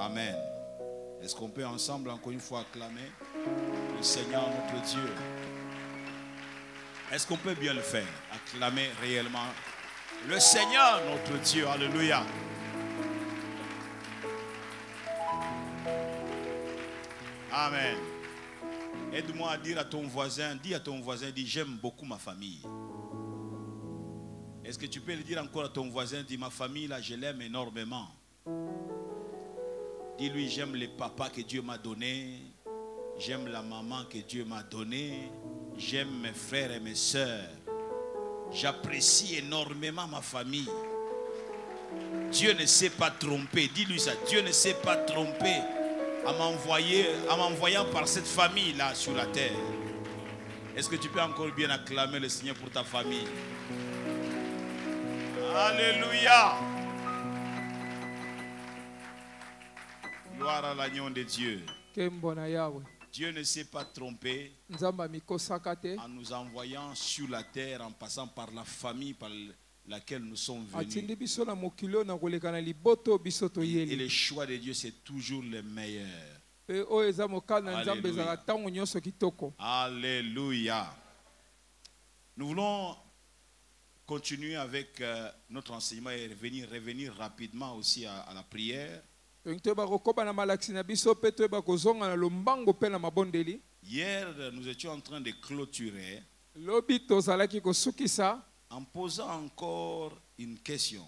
Amen. Est-ce qu'on peut ensemble encore une fois acclamer le Seigneur notre Dieu? Est-ce qu'on peut bien le faire? Acclamer réellement le Seigneur notre Dieu. Alléluia. Amen. Aide-moi à dire à ton voisin, dis à ton voisin, dis j'aime beaucoup ma famille. Est-ce que tu peux le dire encore à ton voisin, dis ma famille là je l'aime énormément. Dis-lui j'aime les papas que Dieu m'a donné, j'aime la maman que Dieu m'a donnée, j'aime mes frères et mes sœurs. J'apprécie énormément ma famille. Dieu ne s'est pas trompé, dis-lui ça, Dieu ne s'est pas trompé en m'envoyant par cette famille-là sur la terre. Est-ce que tu peux encore bien acclamer le Seigneur pour ta famille? Alléluia. Gloire à l'agneau de Dieu. Dieu ne s'est pas trompé en nous envoyant sur la terre en passant par la famille par laquelle nous sommes venus. Et le choix de Dieu, c'est toujours le meilleur. Alléluia. Alléluia. Nous voulons continuer avec notre enseignement et revenir rapidement aussi à la prière. Hier, nous étions en train de clôturer en posant encore une question.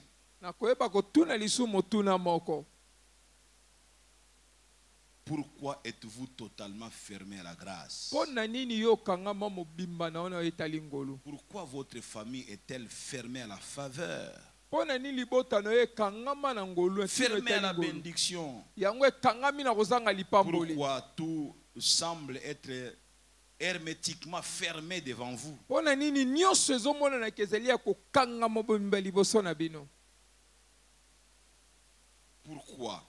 Pourquoi êtes-vous totalement fermé à la grâce? Pourquoi votre famille est-elle fermée à la faveur? Fermé à la bénédiction? Pourquoi tout semble être hermétiquement fermé devant vous? Pourquoi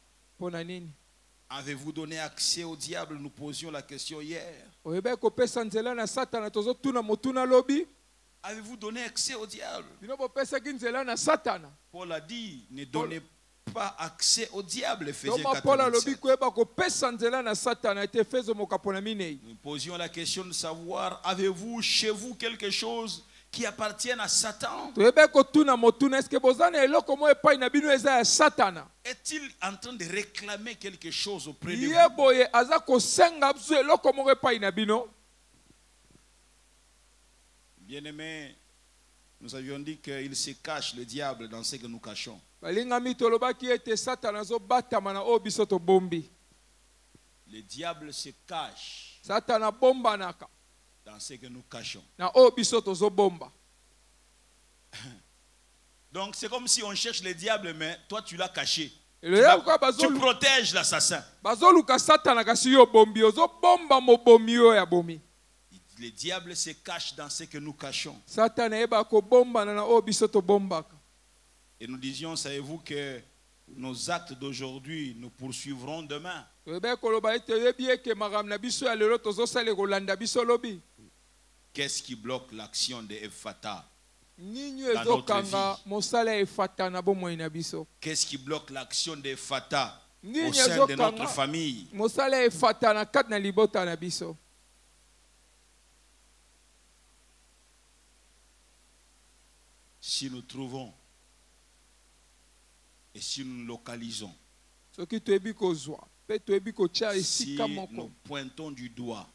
avez-vous donné accès au diable? Nous posions la question hier. Avez-vous donné accès au diable? Paul a dit, ne donnez pas accès au diable. Éphésiens 4:27. Nous posions la question de savoir, avez-vous chez vous quelque chose qui appartient à Satan? Est-il en train de réclamer quelque chose auprès de vous? Bien-aimés, nous avions dit qu'il se cache, le diable, dans ce que nous cachons. Le diable se cache dans ce que nous cachons. Donc c'est comme si on cherche le diable, mais toi tu l'as caché. Tu protèges l'assassin. Le diable se cache dans ce que nous cachons. Et nous disions, savez-vous que nos actes d'aujourd'hui nous poursuivront demain? Qu'est-ce qui bloque l'action de Ephata dans notre vie? Qu'est-ce qui bloque l'action de Ephata au sein de notre famille? Si nous trouvons et si nous localisons, si nous pointons du doigt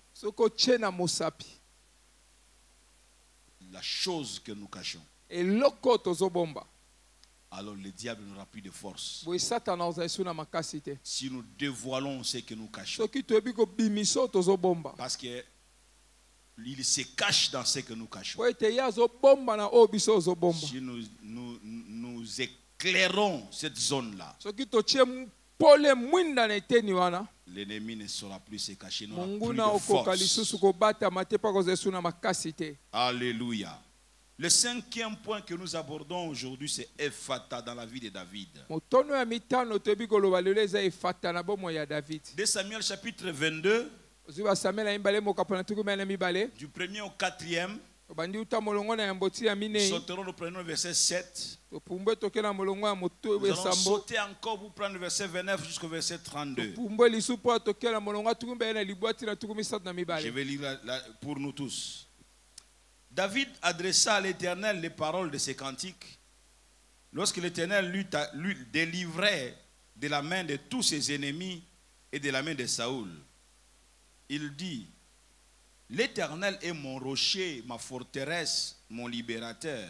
la chose que nous cachons, alors le diable n'aura plus de force. Si nous dévoilons ce que nous cachons, parce que il se cache dans ce que nous cachons. Si nous éclairons cette zone-là, l'ennemi ne saura plus se cacher, n'aura plus de force. Alléluia. Le cinquième point que nous abordons aujourd'hui, c'est Ephata dans la vie de David. 2 Samuel chapitre 22, du 1er au 4e. sauterons, nous prenons le verset 7. Nous allons sauter encore pour prendre le verset 29 jusqu'au verset 32. Je vais lire pour nous tous. David adressa à l'Éternel les paroles de ses cantiques lorsque l'Éternel lui délivrait de la main de tous ses ennemis et de la main de Saoul. Il dit: l'Éternel est mon rocher, ma forteresse, mon libérateur.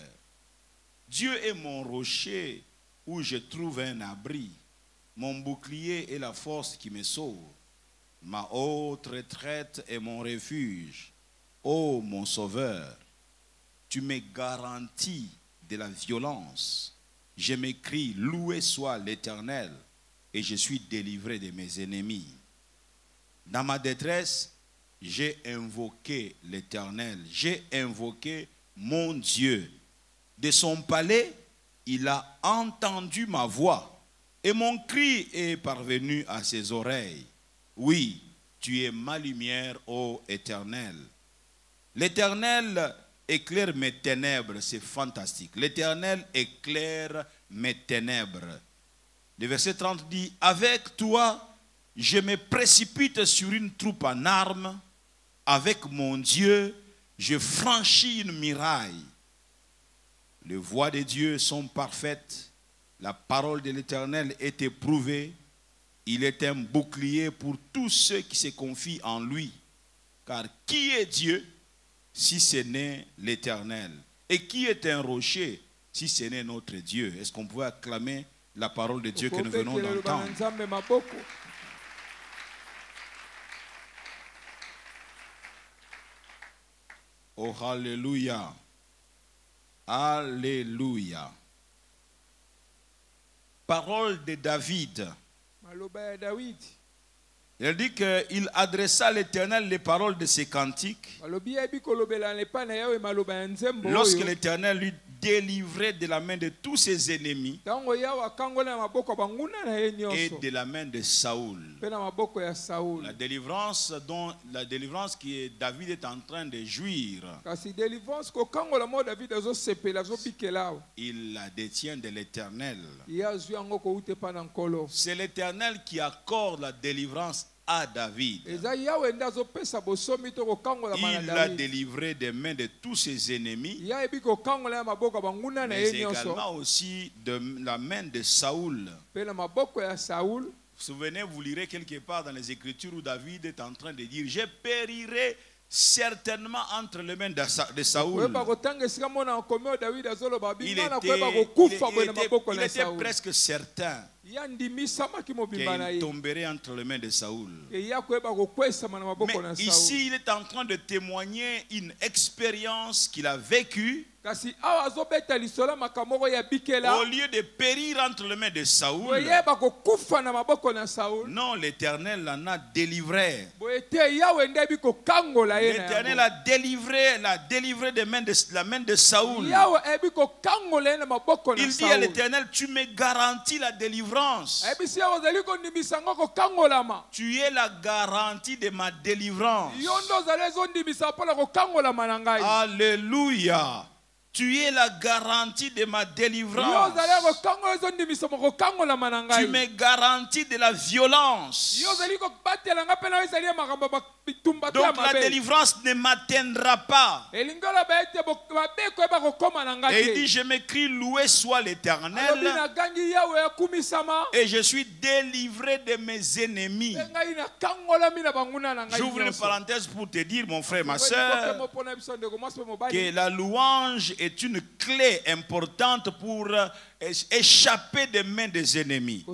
Dieu est mon rocher où je trouve un abri, mon bouclier et la force qui me sauve, ma haute retraite et mon refuge. Ô mon sauveur, tu me garantis de la violence. Je m'écrie: loué soit l'Éternel, et je suis délivré de mes ennemis. Dans ma détresse, j'ai invoqué l'Éternel, j'ai invoqué mon Dieu. De son palais, il a entendu ma voix, et mon cri est parvenu à ses oreilles. Oui, tu es ma lumière, ô Éternel. L'Éternel éclaire mes ténèbres, c'est fantastique. L'Éternel éclaire mes ténèbres. Le verset 30 dit: avec toi, je me précipite sur une troupe en armes. Avec mon Dieu, je franchis une muraille. Les voies de Dieu sont parfaites. La parole de l'Éternel est éprouvée. Il est un bouclier pour tous ceux qui se confient en lui. Car qui est Dieu si ce n'est l'Éternel? Et qui est un rocher si ce n'est notre Dieu? Est-ce qu'on pouvait acclamer la parole de Dieu que nous venons d'entendre? Oh, alléluia. Alléluia. Parole de David. Il dit qu'il adressa à l'Éternel les paroles de ses cantiques lorsque l'Éternel lui délivrait de la main de tous ses ennemis et de la main de Saoul. La délivrance que David est en train de jouir, il la détient de l'Éternel. C'est l'Éternel qui accorde la délivrance à David. Il l'a délivré des mains de tous ses ennemis, mais également aussi de la main de Saoul. Vous vous souvenez, vous lirez quelque part dans les Écritures où David est en train de dire: je périrai certainement entre les mains de Saoul. Il était presque certain qu'il tomberait entre les mains de Saoul. Mais ici, il est en train de témoigner une expérience qu'il a vécue. Au lieu de périr entre les mains de Saoul, non, l'Éternel l'en a délivré. L'Éternel l'a délivré de la main de Saoul. Il dit à l'Éternel: tu me garantis la délivrance. Tu es la garantie de ma délivrance. Alléluia. Tu es la garantie de ma délivrance. Tu me garantis de la violence. Donc la délivrance ne m'atteindra pas. Et il dit: je m'écris: loué soit l'Éternel, et je suis délivré de mes ennemis. J'ouvre une parenthèse pour te dire, mon frère, ma soeur, que la louange est une clé importante pour échapper des mains des ennemis.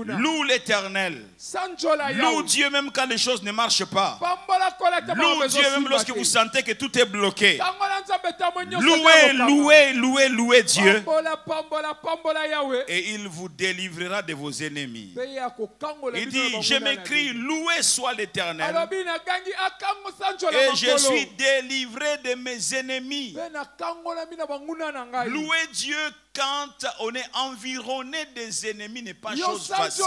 Loue l'Éternel. Loue Dieu même quand les choses ne marchent pas. Loue Dieu même lorsque vous sentez que tout est bloqué. Louez Dieu. Et il vous délivrera de vos ennemis. Il dit: je m'écris: loué soit l'Éternel, et je suis délivré de mes ennemis. Louez Dieu quand on est environné des ennemis n'est pas chose facile.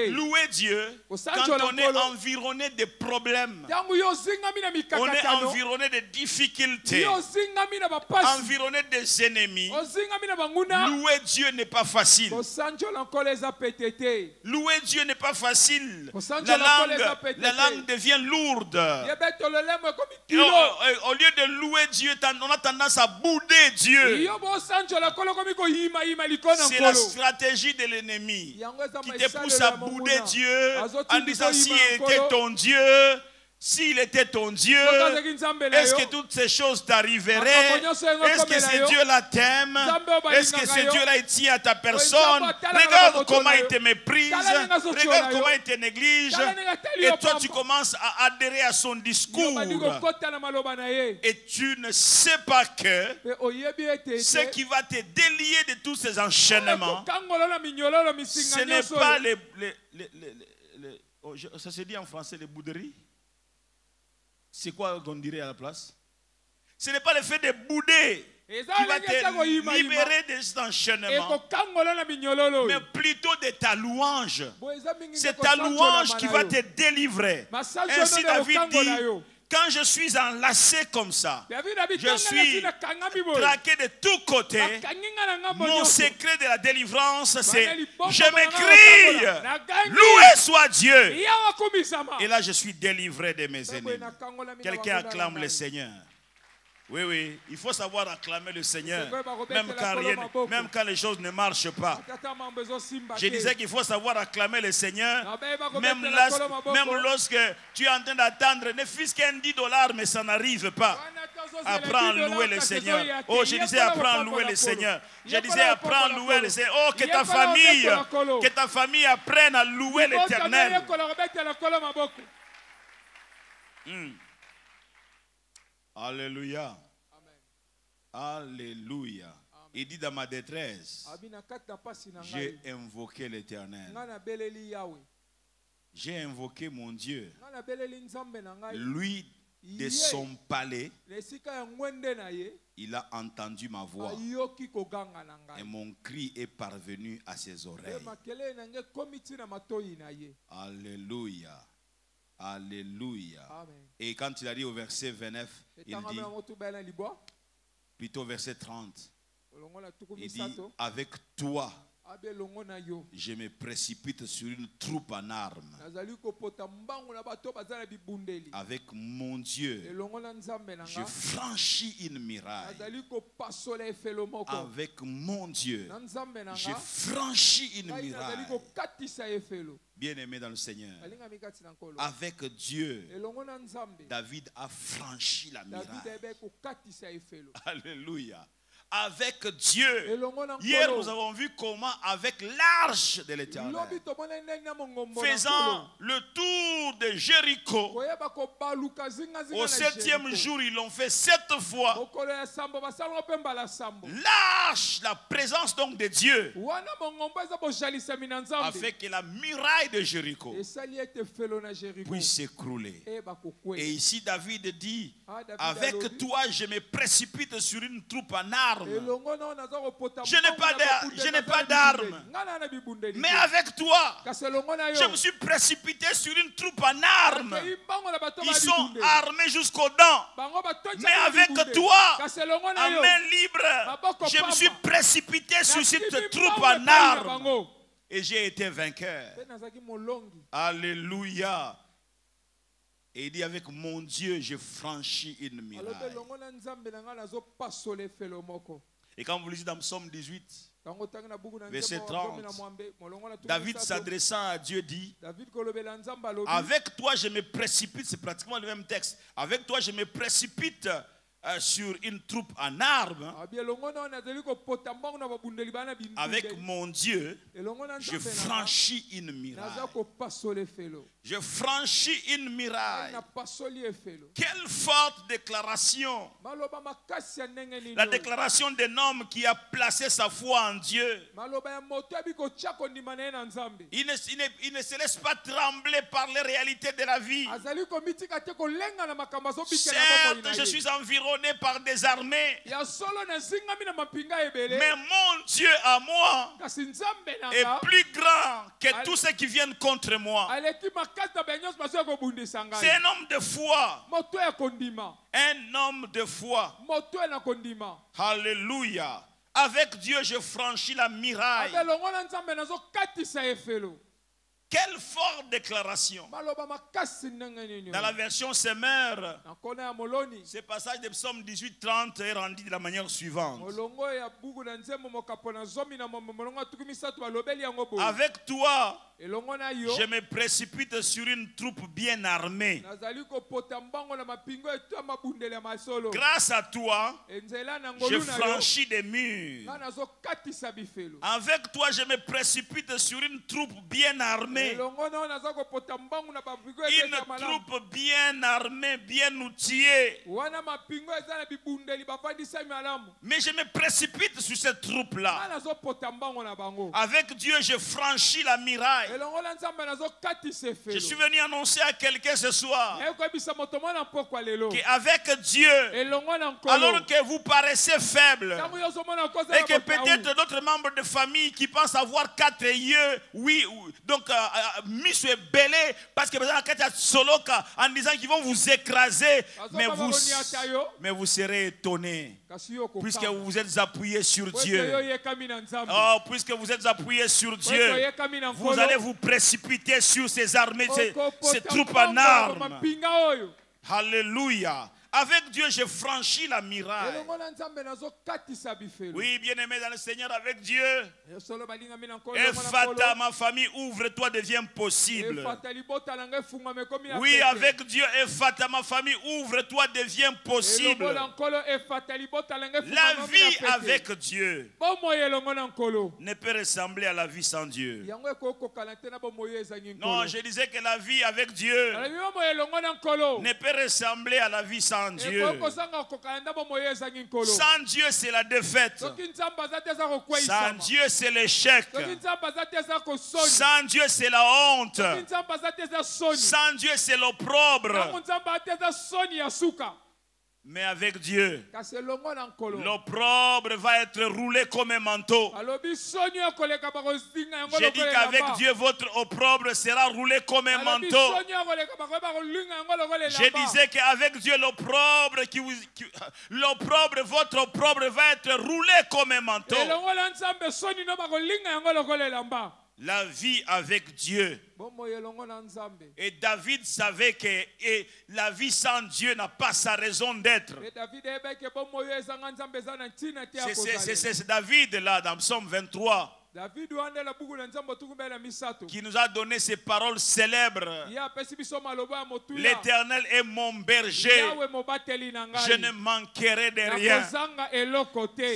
Louer Dieu quand on est environné de problèmes. On est environné de difficultés. Environné des ennemis. Louer Dieu n'est pas facile. Louer Dieu n'est pas facile. La langue devient lourde. Au lieu de louer Dieu, on a tendance à bouder Dieu. C'est la stratégie de l'ennemi qui te pousse à bouder Dieu en disant s'il était ton Dieu. S'il était ton Dieu, est-ce que toutes ces choses t'arriveraient? Est-ce que ce Dieu-là t'aime? Est-ce que ce Dieu-là il tient à ta personne? Regarde comment il te méprise. Regarde comment il te néglige. Et toi, tu commences à adhérer à son discours. Et tu ne sais pas que ce qui va te délier de tous ces enchaînements, ce n'est pas ça se dit en français, les bouderies. C'est quoi qu'on dirait à la place? Ce n'est pas le fait de bouder qui va te libérer de cet enchaînement, mais plutôt de ta louange. C'est ta louange qui va te délivrer. Ainsi David dit, quand je suis enlacé comme ça, je suis traqué de tous côtés, mon secret de la délivrance, c'est je m'écrie, loué soit Dieu. Et là, je suis délivré de mes ennemis. Quelqu'un acclame le Seigneur. Oui, oui, il faut savoir acclamer le Seigneur, même quand les choses ne marchent pas. Je disais qu'il faut savoir acclamer le Seigneur, même lorsque tu es en train d'attendre, ne fût-ce qu'un $10, mais ça n'arrive pas. Apprends à louer le Seigneur. Oh, je disais apprends à louer le Seigneur. Je disais apprends à louer le Seigneur. Oh, que ta famille apprenne à louer l'Éternel. Alléluia. Alléluia. Il dit dans ma détresse, j'ai invoqué l'Éternel. J'ai invoqué mon Dieu. Lui, de son palais, il a entendu ma voix. Et mon cri est parvenu à ses oreilles. Alléluia. Alléluia. Amen. Et quand il a dit au verset 29, il dit, plutôt verset 30, il dit, avec toi, je me précipite sur une troupe en armes. Avec mon Dieu, je franchis une muraille. Avec mon Dieu, je franchis une muraille. Bien-aimé dans le Seigneur, avec Dieu, David a franchi la muraille. Alléluia. Avec Dieu. Hier, nous avons vu comment avec l'arche de l'Éternel, faisant le tour de Jéricho, au 7e jour, ils l'ont fait 7 fois. L'arche, la présence donc de Dieu, a fait que la muraille de Jéricho puisse s'écrouler. Et ici, David dit, avec toi, je me précipite sur une troupe en armes. Je n'ai pas d'armes. Mais avec toi, je me suis précipité sur une troupe en armes. Ils sont armés jusqu'aux dents. Mais avec toi, à main libre, je me suis précipité sur cette troupe en armes. Et j'ai été vainqueur. Alléluia. Et il dit, avec mon Dieu, je franchis une muraille. Et quand vous lisez dans Psaume 18, verset 30, David s'adressant à Dieu dit, avec toi je me précipite, c'est pratiquement le même texte, avec toi je me précipite sur une troupe en armes. Avec mon Dieu, je franchis une muraille. Je franchis une muraille. Quelle forte déclaration. La déclaration d'un homme qui a placé sa foi en Dieu. Il ne se laisse pas trembler par les réalités de la vie. Certes, je suis environné environné par des armées. Ya solo na zingami na mapinga ebele. Mais mon Dieu à moi Kasi nzambe na est nga plus grand que tous ceux qui viennent contre moi. aleki makasi na banyonso baso kobundisa ngai. C'est un homme de foi. Moto ya kondima. Un homme de foi. Moto ya na kondima. Alléluia. Avec Dieu, je franchis la muraille. Abelongo na nzambe nazo katisa efelo. Quelle forte déclaration. Maloba makasi ndenge nini. Dans la version Semeur, Na kona ya moloni. ce passage de Psaume 18-30 est rendu de la manière suivante. Molongo ya buku na nzembo mokapo na zomi na molongo atuku misatu balobeli yango boye. Avec toi, Elongo na yo. je me précipite sur une troupe bien armée. Nazali kopota mbango na mapingo eto mabundele ya masolo. Grâce à toi, Enzela na je ngolu na yo. franchis des murs. Na nazo katisa bifelo. Avec toi, je me précipite sur une troupe bien armée. Elongo na nazo kopota mbango na mapingo eto Une ya malamu. troupe bien armée, bien outillée. Wana mapingo eza na bibundeli bafandisa malamu. Mais je me précipite sur cette troupe-là. Na nazo pota mbango na bango. Avec Dieu, je franchis la muraille. Elongo na nzambe nazo katisa efelo. Je suis venu annoncer à quelqu'un ce soir Ekoyebisa moto mwana mpokwa lelo. qu'avec Dieu, Elongo na nkolo. alors que vous paraissez faible, Tango yoso mwana koza et que peut-être d'autres membres de famille qui pensent avoir 4 yeux, oui, donc mis sur belé, parce que vous avez 4 soloka en disant qu'ils vont vous écraser, mais vous serez étonnés, puisque vous vous êtes appuyés sur Dieu. Oh, puisque vous êtes appuyés sur Dieu, vous allez vous précipiter sur ces armées, ces troupes en armes. Alléluia. Avec Dieu, je franchis la muraille. Oui, bien-aimé dans le Seigneur, avec Dieu. Ephata, ma famille, ouvre-toi, devient possible. Oui, avec Dieu, Ephata, ma famille, ouvre-toi, devient possible. La vie avec Dieu ne peut ressembler à la vie sans Dieu. Non, je disais que la vie avec Dieu ne peut ressembler à la vie sans Dieu. Sans Dieu, c'est la défaite. Sans Dieu, c'est l'échec. Sans Dieu, c'est la honte. Sans Dieu, c'est l'opprobre. Mais avec Dieu, l'opprobre va être roulé comme un manteau. J'ai dit qu'avec Dieu, votre opprobre sera roulé comme un manteau. Je disais qu'avec Dieu, votre opprobre va être roulé comme un manteau. La vie avec Dieu. Et David savait que la vie sans Dieu n'a pas sa raison d'être. C'est David là dans Psaume 23 qui nous a donné ces paroles célèbres. L'Éternel est mon berger, je ne manquerai de rien.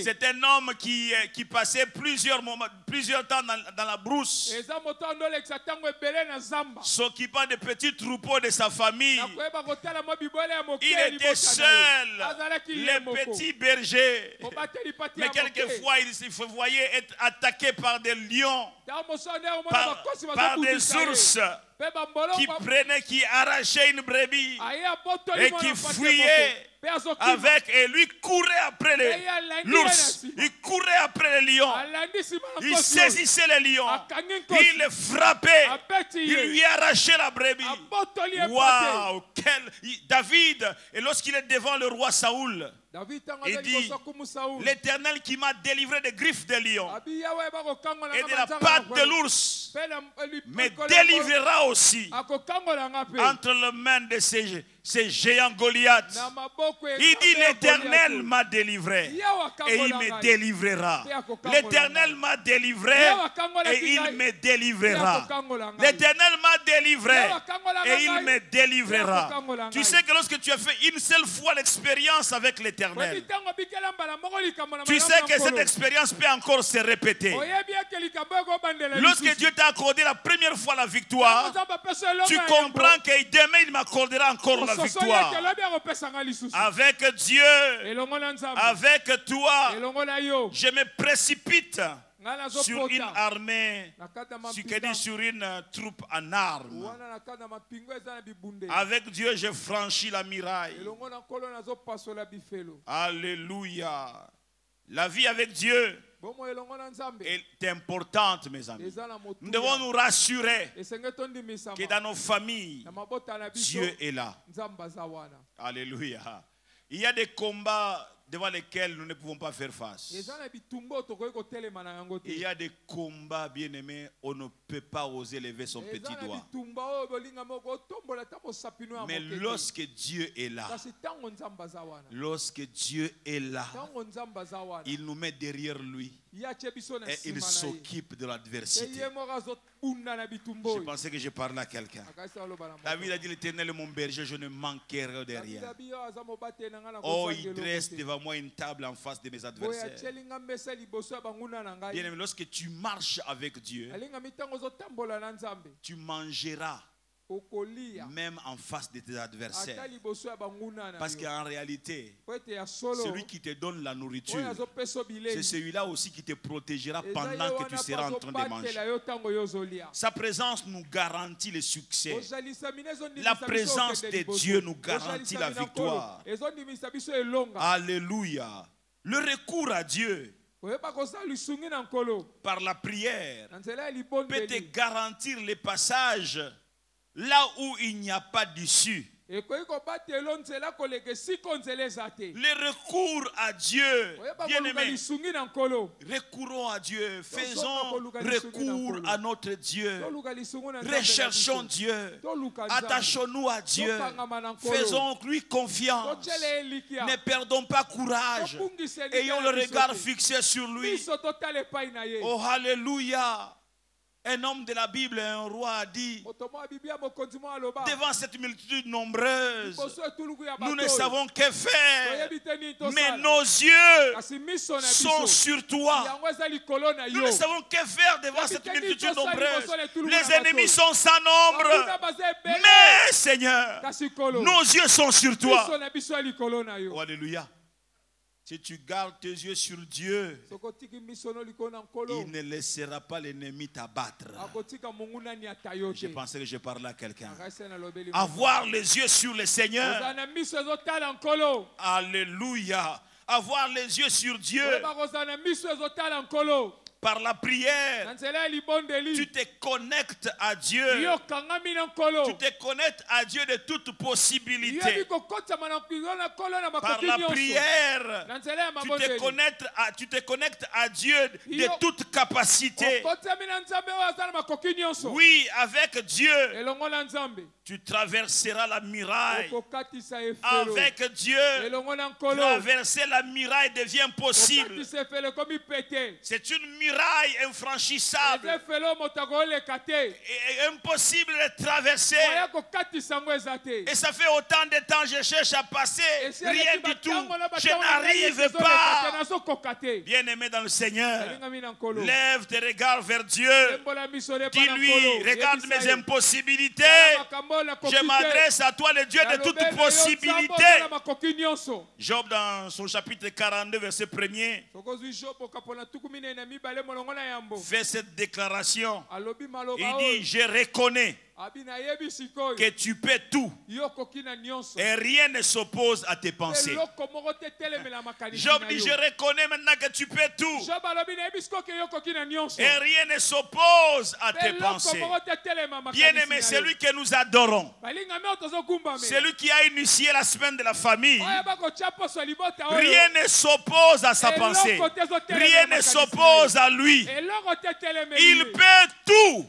C'est un homme qui passait plusieurs temps dans la brousse, s'occupant des petits troupeaux de sa famille. Il était seul, les petits bergers. Mais quelquefois il se voyait être attaqué par des lions, par des ours qui arrachaient une brebis et qui fuyaient avec, et lui courait après l'ours, il courait après les lions, il saisissait les lions, il les frappait, il lui arrachait la brebis. Waouh, David, et lorsqu'il est devant le roi Saoul, il dit, l'Éternel qui m'a délivré des griffes des lions et de la patte de l'ours me délivrera aussi entre les mains de ces géants Goliath. Il dit, l'Éternel m'a délivré et il me délivrera. L'Éternel m'a délivré et il me délivrera. L'Éternel m'a délivré et il me délivrera. Tu sais que lorsque tu as fait une seule fois l'expérience avec l'Éternel, tu sais que cette expérience peut encore se répéter. Lorsque Dieu t'a accordé la première fois la victoire, tu comprends que demain il m'accordera encore la victoire. Avec Dieu, avec toi, je me précipite sur une armée, sur une troupe en armes. Avec Dieu, j'ai franchi la muraille. Alléluia. La vie avec Dieu est importante, mes amis. Nous devons nous rassurer que dans nos familles, Dieu est là. Alléluia. Il y a des combats devant lesquels nous ne pouvons pas faire face. Il y a des combats, bien-aimés, on ne peut pas oser lever son petit doigt. Mais lorsque Dieu est là, il nous met derrière lui et il s'occupe de l'adversité. Je pensais que je parlais à quelqu'un. David a dit: l'Éternel est mon berger, je ne manquerai de rien. Oh, il dresse devant moi une table en face de mes adversaires. Bien-aimé, lorsque tu marches avec Dieu, tu mangeras même en face de tes adversaires. Parce qu'en réalité, celui qui te donne la nourriture, c'est celui-là aussi qui te protégera pendant que tu seras en train de manger. Sa présence nous garantit le succès. La présence de Dieu nous garantit la victoire. Alléluia. Le recours à Dieu par la prière peut te garantir les passages là où il n'y a pas d'issue. Le recours à Dieu, bien-aimé, recourons à Dieu, faisons recours à notre Dieu, recherchons Dieu, attachons-nous à Dieu, faisons-lui confiance, ne perdons pas courage, ayons le regard fixé sur lui. Oh, alléluia. Un homme de la Bible, un roi, a dit: devant cette multitude nombreuse, nous ne savons que faire, mais nos yeux sont sur toi. Nous ne savons que faire devant cette multitude nombreuse. Les ennemis sont sans nombre, mais Seigneur, nos yeux sont sur toi. Oh, alléluia. Si tu gardes tes yeux sur Dieu, il ne laissera pas l'ennemi t'abattre. Je pensais que je parlais à quelqu'un. Avoir les yeux sur le Seigneur. Alléluia. Avoir les yeux sur Dieu. Par la prière, tu te connectes à Dieu. Tu te connectes à Dieu de toute possibilité. Par la prière, tu te connectes à Dieu de toute capacité. Oui, avec Dieu, tu traverseras la muraille. Avec Dieu, traverser la muraille devient possible. C'est une muraille infranchissable et impossible de traverser. Et ça fait autant de temps que je cherche à passer, rien du tout, je n'arrive pas. Bien-aimé dans le Seigneur, lève tes regards vers Dieu, dis-lui: regarde mes impossibilités, je m'adresse à toi, le Dieu de toute possibilité. Job, dans son chapitre 42 verset 1er, fait cette déclaration. Il dit: je reconnais que tu peux tout et rien ne s'oppose à tes pensées. Job dit: je reconnais maintenant que tu peux tout et rien ne s'oppose à tes pensées. Bien-aimé, c'est lui que nous adorons, celui qui a initié la semaine de la famille. Rien ne s'oppose à sa pensée, rien ne s'oppose à lui. Il peut tout.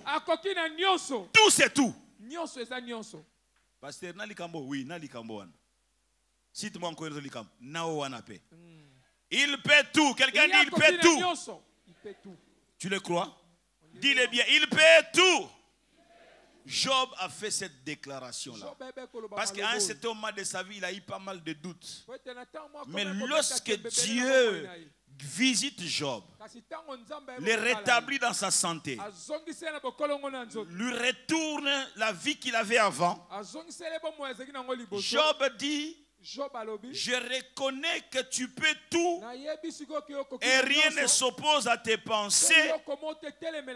Tout, c'est tout. Pasteur, nalikambo, oui, nalikambo. Cite-moi encore nalikambo. Nao wanape. Il peut tout. Quelqu'un dit: il peut tout. Tu le crois? Dis-le bien. Il peut tout. Job a fait cette déclaration-là. Parce qu'à un certain moment de sa vie, il a eu pas mal de doutes. Mais lorsque Dieu visite Job, le rétablit dans sa santé, lui retourne la vie qu'il avait avant, Job dit: Job alobi. Je reconnais que tu peux tout Nayebi sikoyo ke okoki et rien ne nyonso. s'oppose à tes pensées.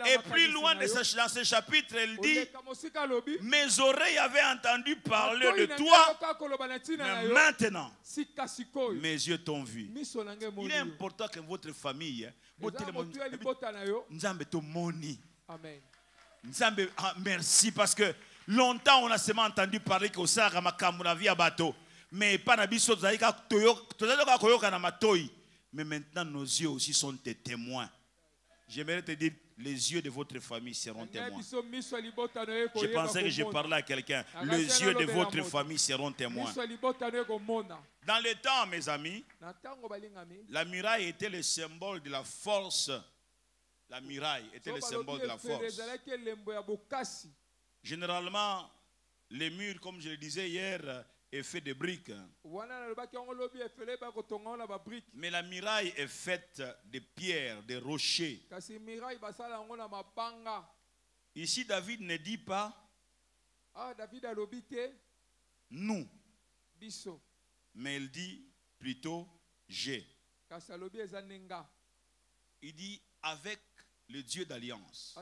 Et plus loin de dans ce chapitre, elle dit, mes oreilles avaient entendu parler de toi, mais maintenant, mes yeux t'ont vu. Il est important que votre famille, Amen. merci, parce que longtemps on a seulement entendu parler que ça a vie à bateau. Mais pas mais maintenant nos yeux aussi sont tes témoins. J'aimerais te dire, les yeux de votre famille seront témoins. Je pensais que je parlais à quelqu'un. Les yeux de votre famille seront témoins. Dans le temps, mes amis, la muraille était le symbole de la force. La muraille était le symbole de la force. Généralement, les murs, comme je le disais hier, est fait de briques. Mais la muraille est faite de pierres, de rochers. Ici, David ne dit pas nous, mais il dit plutôt j'ai. Il dit avec le Dieu d'alliance.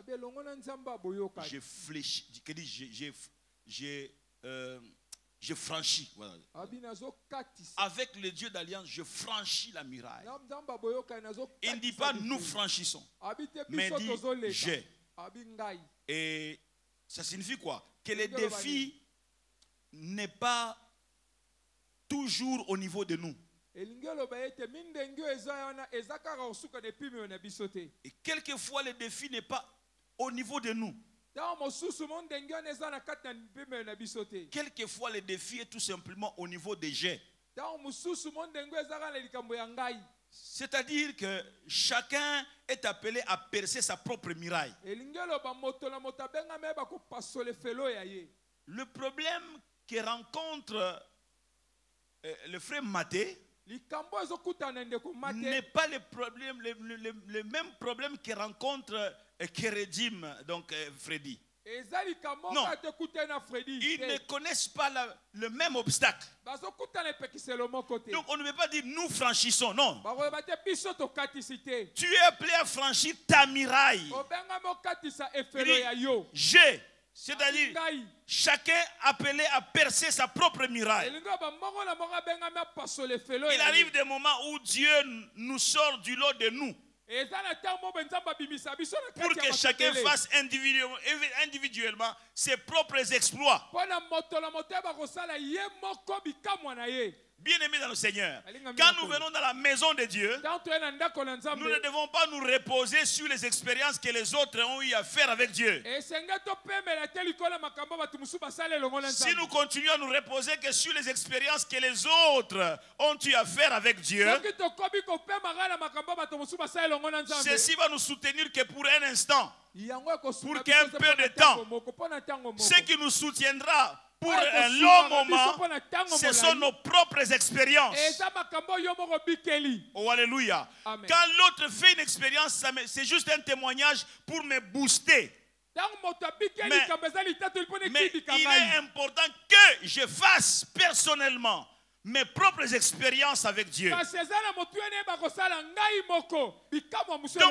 Je franchis. Voilà. Avec le Dieu d'alliance, je franchis la muraille. Il ne dit pas nous franchissons, mais il dit j'ai. Et ça signifie quoi? Que le défi n'est pas toujours au niveau de nous. Et quelquefois le défi n'est pas au niveau de nous. Quelquefois le défi est tout simplement au niveau des jets. C'est-à-dire que chacun est appelé à percer sa propre muraille. Le problème que rencontre le frère Maté n'est pas le même problème que rencontre Kéredim, donc Freddy. Non, ils ne connaissent pas le même obstacle. Donc on ne veut pas dire nous franchissons, non. Tu es appelé à franchir ta muraille. J'ai, c'est-à-dire chacun appelé à percer sa propre muraille. Il arrive des moments où Dieu nous sort du lot de nous, pour que chacun fasse individuellement ses propres exploits. Bien-aimés dans le Seigneur, quand nous venons dans la maison de Dieu, nous ne devons pas nous reposer sur les expériences que les autres ont eu à faire avec Dieu. Si nous continuons à nous reposer que sur les expériences que les autres ont eu à faire avec Dieu, ceci va nous soutenir que pour un instant, pour qu'un peu de temps. Ce qui nous soutiendra pour un long moment, ce sont nos propres expériences. Oh, alléluia. Amen. Quand l'autre fait une expérience, c'est juste un témoignage pour me booster. Mais il est important que je fasse personnellement mes propres expériences avec Dieu. Donc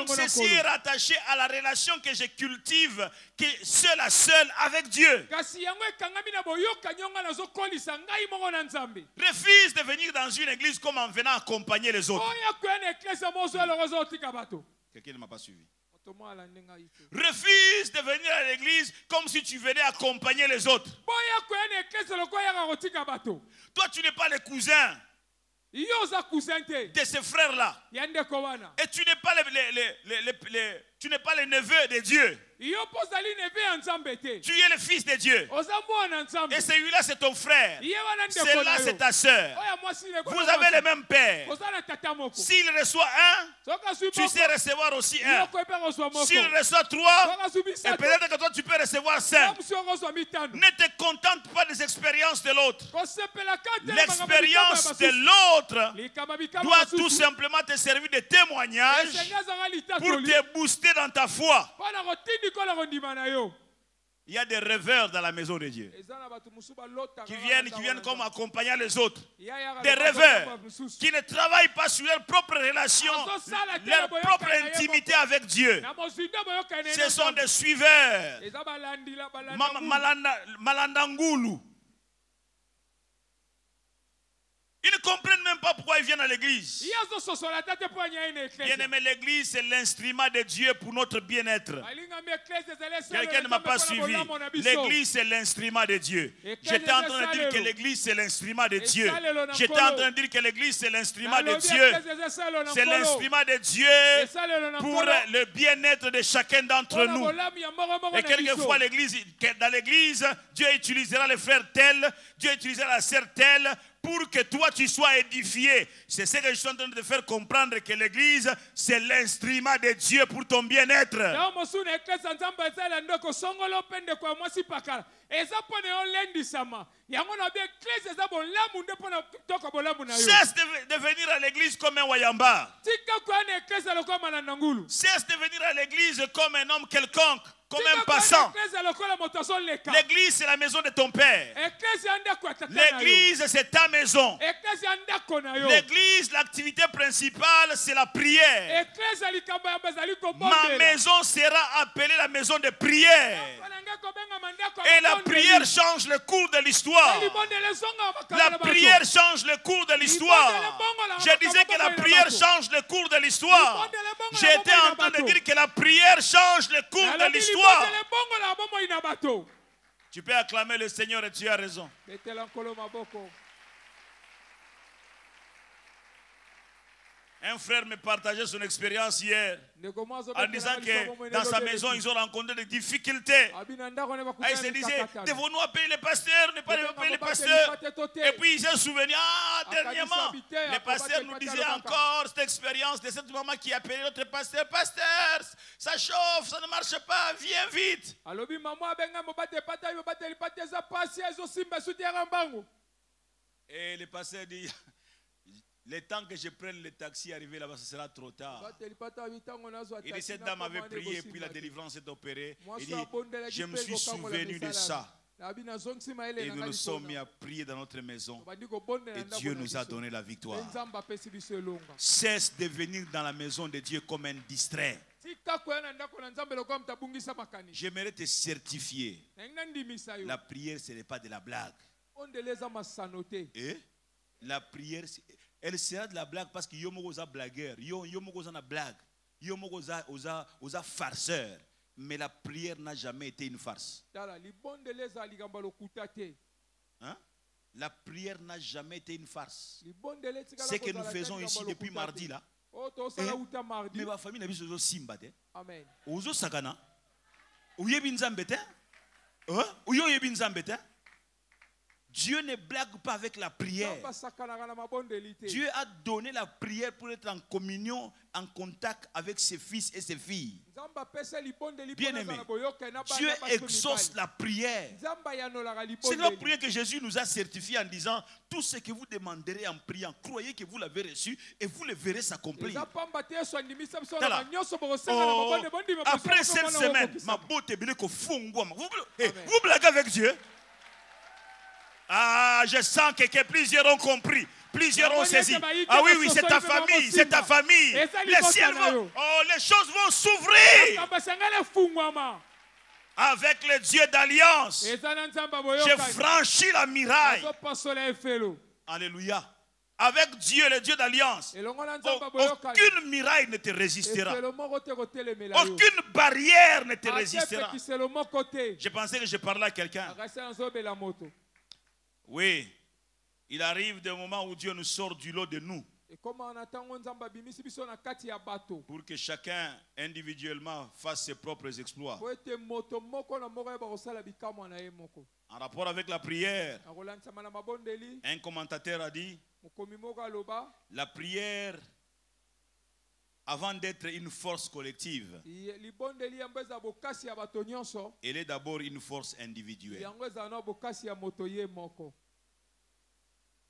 ceci est rattaché à la relation que je cultive, que seul à seul avec Dieu. Refuse de venir dans une église comme en venant accompagner les autres. Quelqu'un ne m'a pas suivi. Refuse de venir à l'église comme si tu venais accompagner les autres. Toi, tu n'es pas le cousin de ces frères-là. Et tu n'es pas tu n'es pas le neveu de Dieu. Tu es le fils de Dieu. Et celui-là, c'est ton frère. Celle-là, c'est ta soeur. Vous avez le même père. S'il reçoit un, tu sais recevoir aussi un. S'il reçoit trois, et peut-être que toi, tu peux recevoir cinq. Ne te contente pas des expériences de l'autre. L'expérience de l'autre doit tout simplement te servir de témoignage pour te booster dans ta foi. Il y a des rêveurs dans la maison de Dieu qui viennent comme accompagner les autres. Des rêveurs qui ne travaillent pas sur leur propre relation, leur propre intimité avec Dieu. Ce sont des suiveurs. Malandangulu. Ils ne comprennent même pas pourquoi ils viennent à l'église. Bien aimé, l'église c'est l'instrument de Dieu pour notre bien-être. Quelqu'un ne m'a pas suivi. L'église c'est l'instrument de Dieu. J'étais en train de dire que l'église c'est l'instrument de Dieu. J'étais en train de dire que l'église c'est l'instrument de Dieu. C'est l'instrument de Dieu pour le bien-être de chacun d'entre nous. Et quelquefois dans l'église, Dieu utilisera le frère tel, Dieu utilisera la sœur telle, pour que toi tu sois édifié. C'est ce que je suis en train de faire comprendre, que l'église c'est l'instrument de Dieu pour ton bien-être. Cesse de venir à l'église comme un wayamba. Cesse de venir à l'église comme un homme quelconque, comme un passant. L'église c'est la maison de ton père. L'église c'est ta maison. L'église, l'activité principale c'est la prière. Ma maison sera appelée la maison de prière. Et la prière change le cours de l'histoire. La prière change le cours de l'histoire. Je disais que la prière change le cours de l'histoire. J'étais en train de dire que la prière change le cours de l'histoire. Tu peux acclamer le Seigneur et tu as raison. Un frère me partageait son expérience hier en disant que dans sa maison, ils ont rencontré des difficultés. Il se disait, devons-nous appeler les pasteurs, ne pas appeler les pasteurs. Et puis il s'est souvenu, dernièrement, les pasteurs nous disaient encore cette expérience de cette maman qui appelait notre pasteur. Pasteur, ça chauffe, ça ne marche pas, viens vite. Et le pasteur dit, le temps que je prenne le taxi arrivé là-bas, ce sera trop tard. Il dit, cette dame avait prié, puis la délivrance est opérée. Il dit, je me suis souvenu de ça. Et nous nous sommes mis à prier dans notre maison. Et Dieu nous a donné la victoire. Cesse de venir dans la maison de Dieu comme un distrait. J'aimerais te certifier. La prière, ce n'est pas de la blague. Et la prière, elle sera de la blague parce que yomogoza blagueur, yomogoza na blague, yomogoza oza farceur. Mais la prière n'a jamais été une farce. Hein? La prière n'a jamais été une farce. Ce que nous faisons ici depuis mardi là. Mais ma famille n'a pas besoin de simba. Amen. Ozo sakana. Ouyebi nzambete. Ouyebi nzambete. Dieu ne blague pas avec la prière. Dieu a donné la prière pour être en communion, en contact avec ses fils et ses filles. Bien aimé, Dieu exauce la prière. C'est la prière que Jésus nous a certifié en disant, tout ce que vous demanderez en priant, croyez que vous l'avez reçu et vous le verrez s'accomplir. Après cette semaine, vous blaguez avec Dieu. Ah, je sens que plusieurs ont compris. Plusieurs ont saisi. Ah oui, oui, c'est ta famille. C'est ta famille. Les ciels vont. Oh, les choses vont s'ouvrir. Avec le Dieu d'alliance, j'ai franchi la muraille. Alléluia. Avec Dieu, le Dieu d'alliance, aucune muraille ne te résistera. Aucune barrière ne te résistera. Je pensais que je parlais à quelqu'un. Oui, il arrive des moments où Dieu nous sort du lot de nous. Pour que chacun individuellement fasse ses propres exploits. En rapport avec la prière, un commentateur a dit, la prière, avant d'être une force collective, elle est d'abord une force individuelle.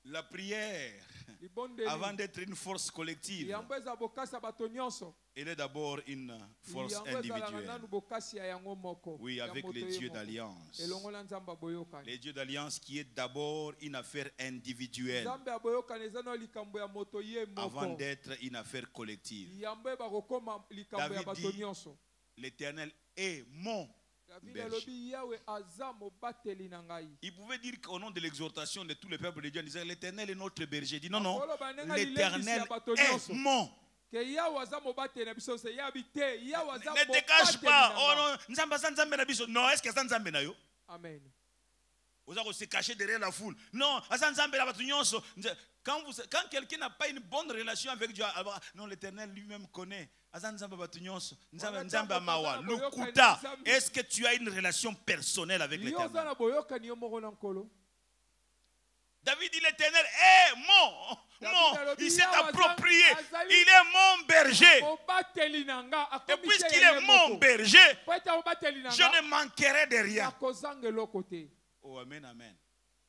La prière, libondeli avant d'être une force collective, yango eza bokasi ya bato nyonso elle est d'abord une force yango ezalaka individuelle. nanu bokasi ya yango moko Oui, ya avec moto les ye dieux moko. d'alliance. elongo na nzambe aboyokani Les dieux d'alliance qui est d'abord une affaire individuelle nzambe aboyokani eza na likambo ya moto ye avant moko d'être une affaire collective. yango bakokoma likambo ya David bato dit, nyonso. l'Éternel est mon David berger. alobi yawe aza mobateli na ngai. Il pouvait dire qu'au nom de l'exhortation de tous les peuples de Dieu, on disait l'Éternel est notre berger. Il dit non, non, Akoloba ndenge l'Éternel alilembisi ya bato est nyonso. mon. Ke yawe aza mobateli na biso se yabi te yawe aza Ne te mobateli cache pas. na Oh ngai. non, Nzamba aza Nzambe na biso. Non, est-ce que aza Nzambe na yo? Amen. Vous allez se cacher derrière la foule. Non, aza Nzambe na bato nyonso. Quand quelqu'un n'a pas une bonne relation avec Dieu, alors, non, l'Éternel lui-même connaît. Aza Nzambe bato nyonso. Nzambe amawa. Lukuta. Est-ce que tu as une relation personnelle avec Yo aza l'Éternel? na boyokani yo moko na nkolo. David dit l'Éternel est mon. Il s'est approprié. Il est mon berger. Mobateli na nga. Et puisqu'il est mon berger, Po ete mobateli na je nga. ne manquerai de rien. Nakozanga eloko te. Oh, amen, amen.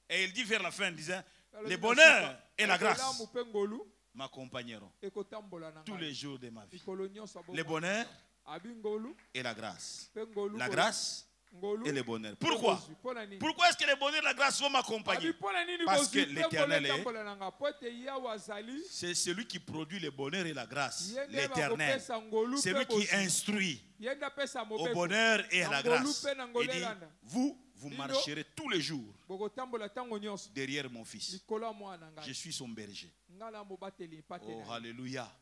Et il dit vers la fin, disant, le bonheur et la grâce Ekolamu pe ngolu, m'accompagneront ekotambola na tous ngai. les jours de ma vie. Mikolo nyonso abomona. Le bonheur Abi ngolu, et la grâce. pe ngolu, La grâce ngolu, et le bonheur. Pourquoi? kozwi. Pona nini? Pourquoi est-ce que le bonheur et la grâce vont Abi m'accompagner? pona nini Parce kozwi, que pe l'Éternel ngolu est- etambola na nga. Po ete yawe azali, C'est celui qui produit le bonheur et la grâce. ye nde L'Éternel. bakopesa ngolu C'est pe lui qui bozwi. instruit Ye nde apesa au mobeko. bonheur et à la grâce. Ngolu Il pe dit, na ngolu vous marcherez tous les jours bokotambola ntango nyonso derrière mon fils. likolo ya mwana na Je ngai. suis son berger. Nga na mobateli mpate Oh, na ye. alléluia.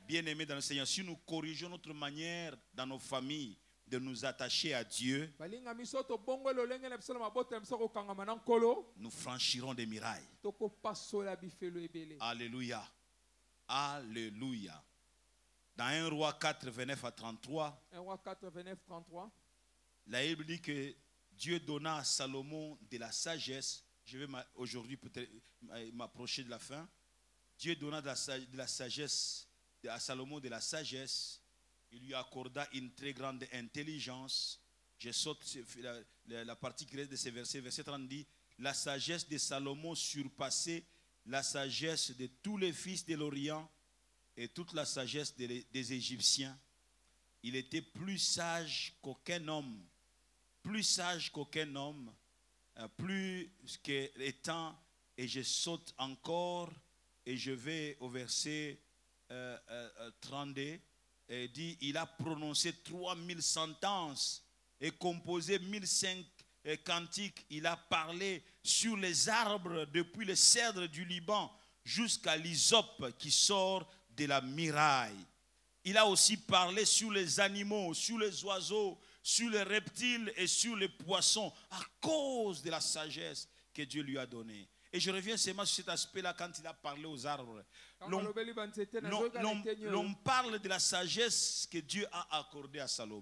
Bien-aimés dans le Seigneur, si nous corrigeons notre manière dans nos familles de nous attacher à Dieu, balinga biso tobongo lolenge na biso na mabota na biso kokangama na nkolo nous franchirons des mirailles. tokopasola bifelo ebele. Alléluia. Alléluia. Dans 1 Roi 4, 29 à 33, 1 roi 4, 29, 33. la Bible dit que Dieu donna à Salomon de la sagesse. Je vais aujourd'hui peut-être m'approcher de la fin. Dieu donna de la sagesse à Salomon, de la sagesse. Il lui accorda une très grande intelligence. Je saute la partie qui reste de ces versets. Verset 30 dit, la sagesse de Salomon surpassait la sagesse de tous les fils de l'Orient et toute la sagesse des Égyptiens. Il était plus sage qu'aucun homme. Plus sage qu'aucun homme. Plus qu'étant, et je saute encore, et je vais au verset 32, et dit, il a prononcé 3000 sentences et composé 1005 cantiques. Il a parlé sur les arbres depuis le cèdre du Liban jusqu'à l'hysope qui sort de la miraille. Il a aussi parlé sur les animaux, sur les oiseaux, sur les reptiles et sur les poissons à cause de la sagesse que Dieu lui a donnée. Et je reviens seulement sur cet aspect-là quand il a parlé aux arbres. L'on parle de la sagesse que Dieu a accordée à Salomon.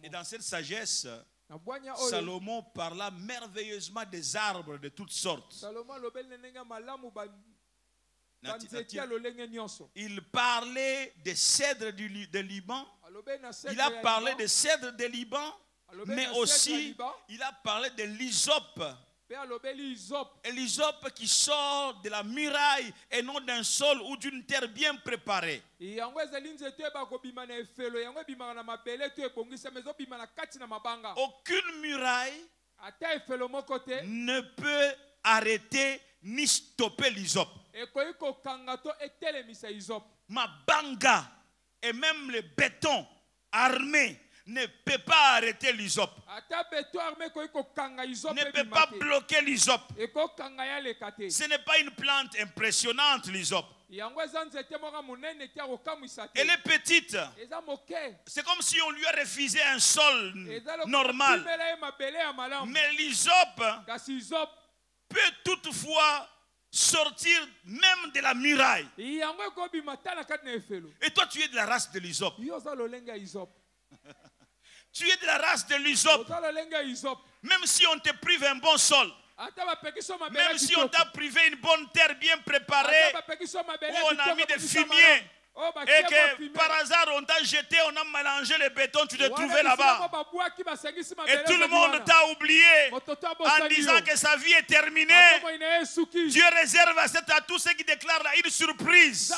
Et dans cette sagesse, Salomon parla merveilleusement des arbres de toutes sortes. Il parlait des cèdres de Liban. Il a parlé des cèdres de Liban, mais aussi il a parlé de l'hysope. Et l'hysope qui sort de la muraille et non d'un sol ou d'une terre bien préparée. Aucune muraille ne peut arrêter ni stopper l'hysope. Mabanga et même le béton armé ne peut pas arrêter l'hysope. Ne peut pas bloquer l'hysope. Ce n'est pas une plante impressionnante, l'hysope. Elle est petite. C'est comme si on lui a refusé un sol normal. Mais l'hysope peut toutefois sortir même de la muraille. Et toi, tu es de la race de l'hysope. Tu es de la race de l'hysope. Même si on te prive un bon sol, même si on t'a privé une bonne terre bien préparée, où on a mis des fumiers, et que par hasard on t'a jeté, on a mélangé le béton, tu t'es trouvé là-bas. Et tout le monde t'a oublié en disant que sa vie est terminée. Dieu réserve à tous ceux qui déclarent là une surprise.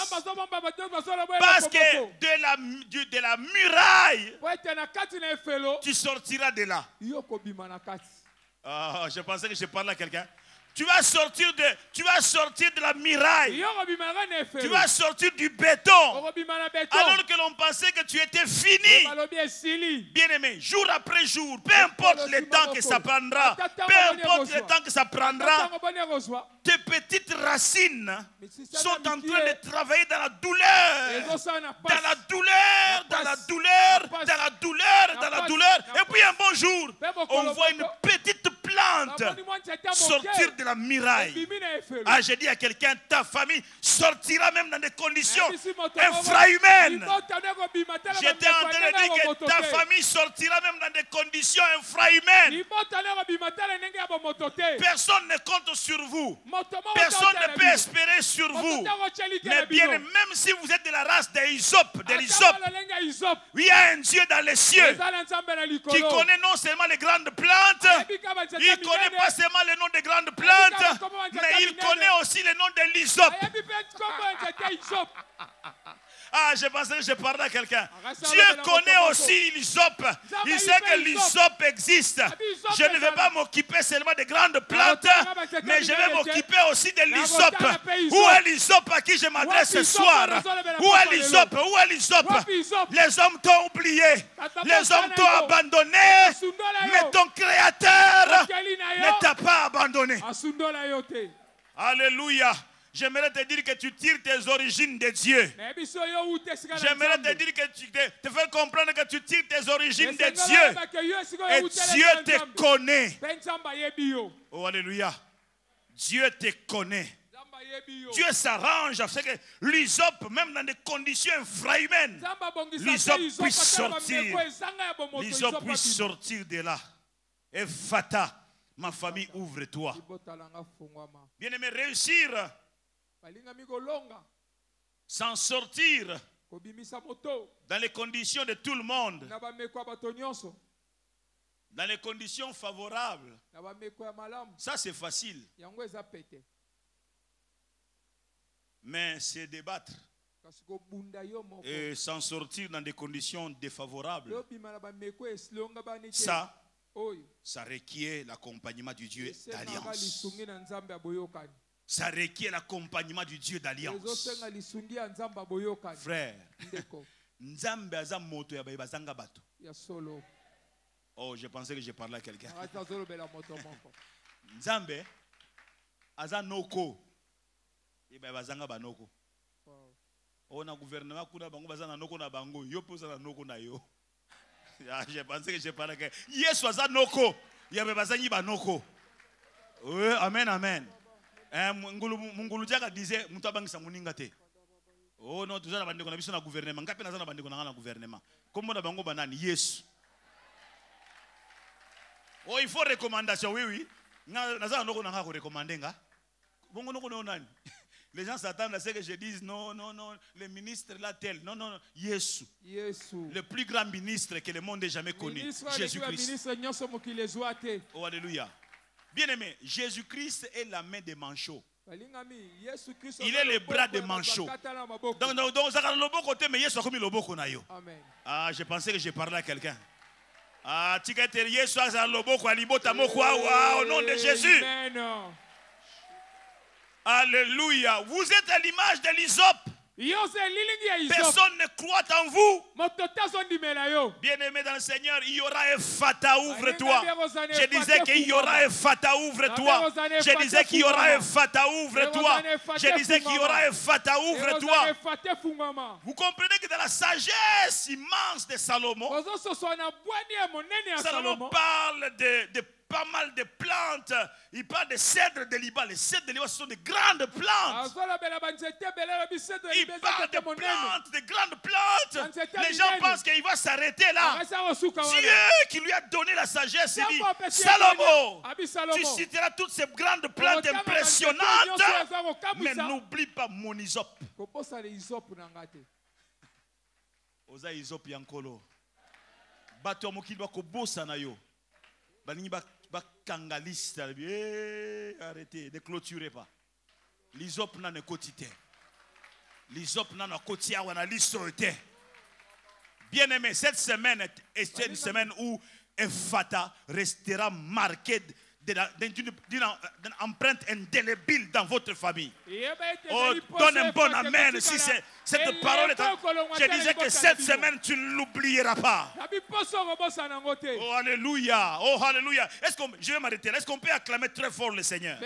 Parce que de la muraille, tu sortiras de là. Ah, je pensais que je parlais à quelqu'un. Tu vas sortir de la muraille. Tu vas sortir du béton. Alors que l'on pensait que tu étais fini. Bien-aimé, jour après jour, peu importe le temps que ça prendra, peu importe le temps que ça prendra, tes petites racines sont en train de travailler dans la douleur. Dans la douleur, dans la douleur, dans la douleur, dans la douleur. Et puis un bon jour, on voit une petite plante sortir de la muraille. Ah, j'ai dit à quelqu'un, ta famille sortira même dans des conditions infrahumaines. J'étais en train de dire que ta famille sortira même dans des conditions infrahumaines. Personne ne compte sur vous. Personne ne peut espérer sur vous. Mais bien, même si vous êtes de la race des Hysope, il y a un Dieu dans les cieux qui connaît non seulement les grandes plantes, il ne connaît pas seulement le nom des grandes plantes, mais il connaît aussi le nom de l'hysope. Ah, je pensais que je parlais à quelqu'un. Dieu connaît aussi l'hysope. Il sait que l'hysope existe. Je ne vais pas m'occuper seulement des grandes plantes, mais je vais m'occuper aussi de l'hysope. Où est l'hysope à qui je m'adresse ce soir? Où est l'hysope? Où est l'hysope? Les hommes t'ont oublié. Les hommes t'ont abandonné. Mais ton Créateur ne t'a pas abandonné. Alléluia. J'aimerais te dire que tu tires tes origines de Dieu. J'aimerais te dire que te faire comprendre que tu tires tes origines de Dieu. Et Dieu te connaît. Oh, alléluia. Dieu te connaît. Dieu s'arrange à ce que l'hysope, même dans des conditions infrahumaines, l'hysope puisse sortir. L'hysope puisse sortir de là. Et Fata, ma famille, ouvre-toi. Bien-aimé, réussir, s'en sortir dans les conditions de tout le monde, dans les conditions favorables, ça c'est facile. Mais c'est débattre et s'en sortir dans des conditions défavorables, ça requiert l'accompagnement du Dieu d'alliance. Ça requiert l'accompagnement du Dieu d'alliance. Frère, Nzambe aza moto ya bazanga bato. Oh, je pensais que je parlais à quelqu'un. Nzambe aza noko. Iba bazanga banoko. Oh, na gouvernement kuna bango bazana noko na bango. Yo posa na noko na yo. Je pensais que je parlais à quelqu'un. Yesu aza noko. Yabe bazangi banoko. Oui, amen, amen. Mungulu Diaka disait mutabangisa muninga te. Oh non, tuzana bandeko na biso na gouvernement. Ngapi nazana bandeko na gouvernement. Comme na bango banani Yesu. Oh, il faut recommandation, oui oui. Nazana noko na ko recommander nga. Bongo noko no nani. Les gens s'attendent à ce que je dise non, le ministre là tel. Non, Yesu. Le plus grand ministre que le monde ait jamais connu. Jésus-Christ. Oh, alléluia. Bien-aimé, Jésus-Christ est la main des manchots. Il est le bras des manchots. Donc, ça a le bon côté, mais Yesu a commis le bon côté. Ah, je pensais que je parlais à quelqu'un. Ah, tu as dit Yesu a le bon côté, au nom de Jésus. Alléluia. Vous êtes à l'image de l'hysope. Personne ne croit en vous. Bien-aimé dans le Seigneur, il y aura un Fata, ouvre-toi. Je disais qu'il y aura un Fata, ouvre-toi. Je disais qu'il y aura un Fata, ouvre-toi. Je disais qu'il y aura un Fata, ouvre-toi. Vous comprenez que dans la sagesse immense de Salomon, Salomon parle de pas mal de plantes. Il parle de cèdres de Liban. Les cèdres de Liban, ce sont de grandes plantes. Il parle de plantes, de grandes plantes. Les gens pensent qu'il va s'arrêter là. Dieu qui lui a donné la sagesse, il dit, Salomon, tu citeras toutes ces grandes plantes impressionnantes, mais n'oublie pas mon hysope. Oza izop yankolo. Bato mokili ba kobosa na yo. Balingi ba kangaliste. Arrêtez, ne clôturez pas. L'isop na ne quotidien. L'isop na na quotidien wana lisote. Bien aimé, cette semaine est une semaine où Ephata restera marqué d'une empreinte indélébile dans votre famille. Oh, donne un bon amen si cette parole est. Je disais que cette semaine tu ne l'oublieras pas. Oh alléluia, oh alléluia. Je vais m'arrêter là. Est-ce qu'on peut acclamer très fort le Seigneur?